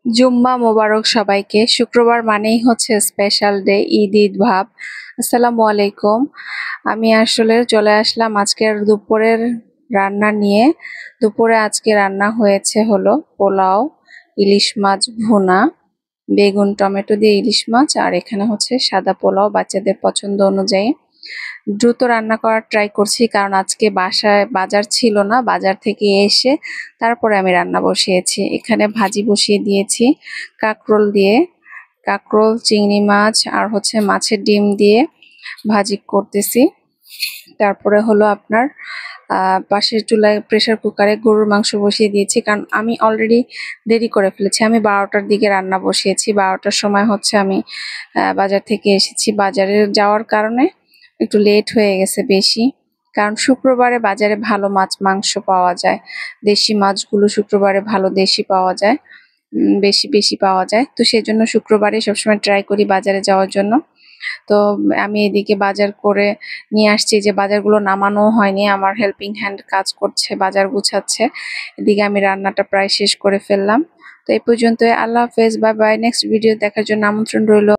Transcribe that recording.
জুম্মা মোবারক সবাইকে। শুক্রবার মানেই হচ্ছে স্পেশাল ডে, ঈদ ভাব। আসসালামু আলাইকুম। আমি আসলে চলে আসলাম আজকের দুপুরের রান্না নিয়ে। দুপুরে আজকে রান্না হয়েছে হলো পোলাও, ইলিশ মাছ ভুনা, বেগুন টমেটো দিয়ে ইলিশ মাছ, আর এখানে হচ্ছে সাদা পোলাও বাচ্চাদের পছন্দ অনুযায়ী। দ্রুত রান্না করার ট্রাই করছি কারণ আজকে বাসায় বাজার ছিল না, বাজার থেকে এসে তারপরে আমি রান্না বসিয়েছি। এখানে ভাজি বসিয়ে দিয়েছি কাঁকরোল দিয়ে, কাঁকরোল, চিংড়ি মাছ আর হচ্ছে মাছের ডিম দিয়ে ভাজি করতেছি। তারপরে হলো আপনার পাশের চুলায় প্রেসার কুকারে গরুর মাংস বসিয়ে দিয়েছি কারণ আমি অলরেডি দেরি করে ফেলেছি। আমি 12টার দিকে রান্না বসিয়েছি। 12টার সময় হচ্ছে আমি বাজার থেকে এসেছি। বাজারে যাওয়ার কারণে একটু লেট হয়ে গেছে বেশি, কারণ শুক্রবারে বাজারে ভালো মাছ মাংস পাওয়া যায়। দেশি মাছগুলো শুক্রবারে ভালো দেশি পাওয়া যায়, বেশি পাওয়া যায়। তো সেজন্য শুক্রবারে সবসময় ট্রাই করি বাজারে যাওয়ার জন্য। তো আমি এদিকে বাজার করে নিয়ে আসছি, যে বাজারগুলো নামানো হয়নি, আমার হেল্পিং হ্যান্ড কাজ করছে, বাজার গুছাচ্ছে। এদিকে আমি রান্নাটা প্রায় শেষ করে ফেললাম। তো এই পর্যন্ত, আল্লাহ হাফেজ, বাই বাই। নেক্সট ভিডিও দেখার জন্য আমন্ত্রণ রইল।